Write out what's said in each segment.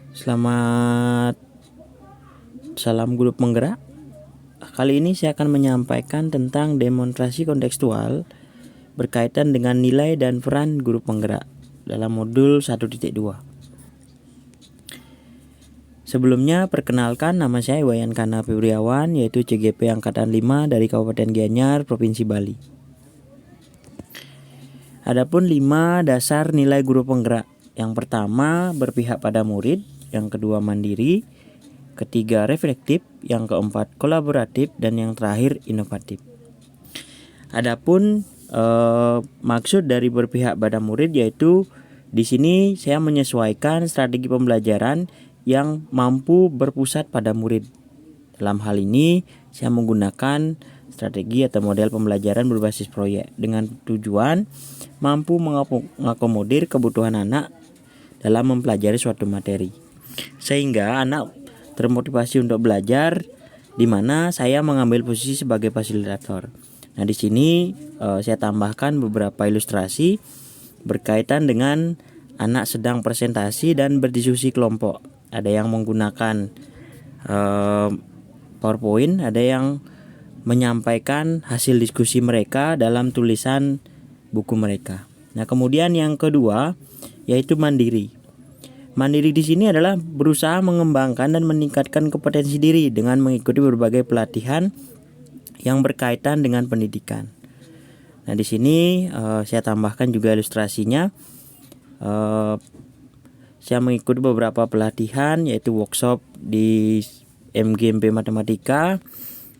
Selamat salam grup penggerak. Kali ini saya akan menyampaikan tentang demonstrasi kontekstual berkaitan dengan nilai dan peran guru penggerak dalam modul 1.2. Sebelumnya perkenalkan, nama saya Wayan Kana Febriawan, yaitu CGP Angkatan 5 dari Kabupaten Gianyar, Provinsi Bali. Adapun 5 dasar nilai guru penggerak. Yang pertama, berpihak pada murid. Yang kedua, mandiri. Ketiga, reflektif. Yang keempat, kolaboratif. Dan yang terakhir, inovatif. Adapun maksud dari berpihak pada murid yaitu di sini saya menyesuaikan strategi pembelajaran yang mampu berpusat pada murid. Dalam hal ini saya menggunakan strategi atau model pembelajaran berbasis proyek dengan tujuan mampu mengakomodir kebutuhan anak dalam mempelajari suatu materi, sehingga anak termotivasi untuk belajar, di mana saya mengambil posisi sebagai fasilitator. Nah, di sini saya tambahkan beberapa ilustrasi berkaitan dengan anak sedang presentasi dan berdiskusi kelompok. Ada yang menggunakan PowerPoint, ada yang menyampaikan hasil diskusi mereka dalam tulisan buku mereka. Nah, kemudian yang kedua yaitu mandiri. Mandiri di sini adalah berusaha mengembangkan dan meningkatkan kompetensi diri dengan mengikuti berbagai pelatihan yang berkaitan dengan pendidikan. Nah, di sini saya tambahkan juga ilustrasinya. Saya mengikuti beberapa pelatihan yaitu workshop di MGMP Matematika,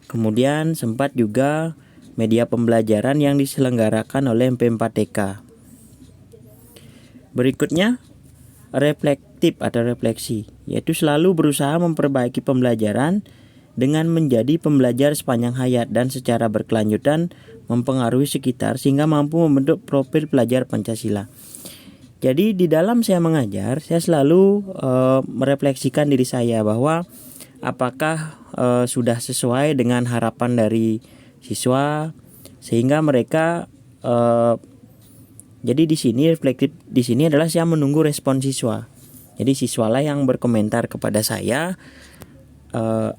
kemudian sempat juga media pembelajaran yang diselenggarakan oleh MP4TK. Berikutnya, reflektif atau refleksi, yaitu selalu berusaha memperbaiki pembelajaran dengan menjadi pembelajar sepanjang hayat dan secara berkelanjutan mempengaruhi sekitar sehingga mampu membentuk profil pelajar Pancasila. Jadi di dalam saya mengajar, saya selalu merefleksikan diri saya bahwa apakah sudah sesuai dengan harapan dari siswa, sehingga mereka jadi di sini reflektif di sini adalah saya menunggu respon siswa. Jadi siswalah yang berkomentar kepada saya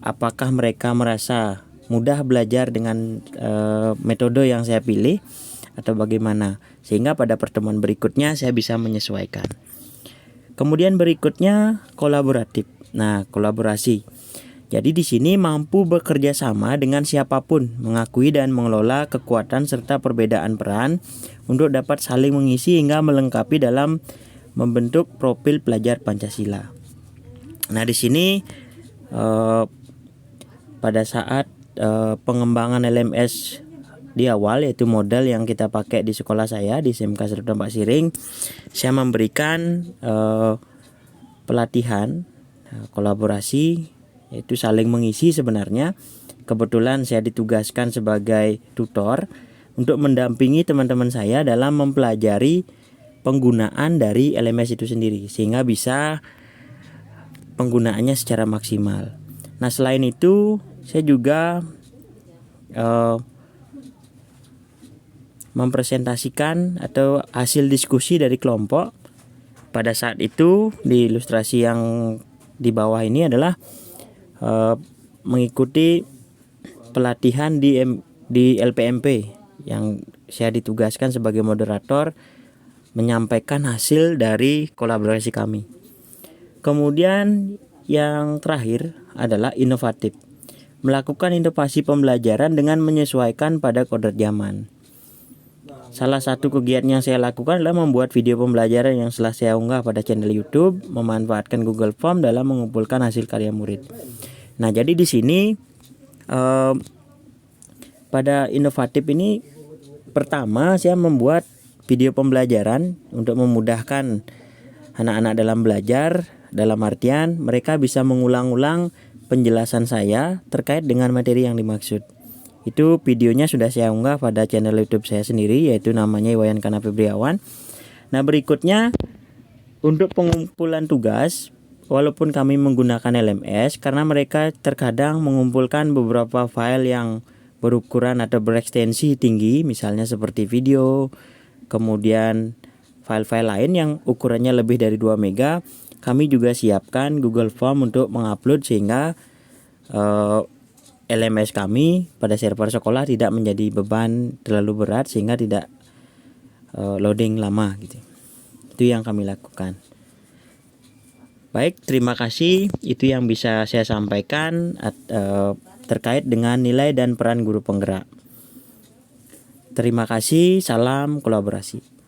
apakah mereka merasa mudah belajar dengan metode yang saya pilih atau bagaimana, sehingga pada pertemuan berikutnya saya bisa menyesuaikan. Kemudian berikutnya kolaboratif. Nah, kolaborasi. Jadi di sini mampu bekerja sama dengan siapapun, mengakui dan mengelola kekuatan serta perbedaan peran untuk dapat saling mengisi hingga melengkapi dalam membentuk profil pelajar Pancasila. Nah, di sini pada saat pengembangan LMS di awal, yaitu modal yang kita pakai di sekolah saya di SMK Serta Pak Siring, saya memberikan pelatihan kolaborasi, yaitu saling mengisi sebenarnya. Kebetulan saya ditugaskan sebagai tutor untuk mendampingi teman-teman saya dalam mempelajari penggunaan dari LMS itu sendiri sehingga bisa penggunaannya secara maksimal. Nah, selain itu saya juga mempresentasikan atau hasil diskusi dari kelompok. Pada saat itu di ilustrasi yang di bawah ini adalah mengikuti pelatihan di LPMP yang saya ditugaskan sebagai moderator menyampaikan hasil dari kolaborasi kami. Kemudian yang terakhir adalah inovatif. Melakukan inovasi pembelajaran dengan menyesuaikan pada kodrat zaman. Salah satu kegiatan yang saya lakukan adalah membuat video pembelajaran yang setelah saya unggah pada channel YouTube, memanfaatkan Google Form dalam mengumpulkan hasil karya murid. Nah, jadi di sini pada inovatif ini pertama saya membuat video pembelajaran untuk memudahkan anak-anak dalam belajar, dalam artian mereka bisa mengulang-ulang penjelasan saya terkait dengan materi yang dimaksud. Itu videonya sudah saya unggah pada channel YouTube saya sendiri, yaitu namanya Wayan Kana Febriawan. Nah, berikutnya untuk pengumpulan tugas, walaupun kami menggunakan LMS, karena mereka terkadang mengumpulkan beberapa file yang berukuran atau berekstensi tinggi, misalnya seperti video, kemudian file-file lain yang ukurannya lebih dari 2 MB, kami juga siapkan Google Form untuk mengupload sehingga LMS kami pada server sekolah tidak menjadi beban terlalu berat sehingga tidak loading lama gitu. Itu yang kami lakukan. Baik, terima kasih. Itu yang bisa saya sampaikan terkait dengan nilai dan peran guru penggerak. Terima kasih, salam kolaborasi.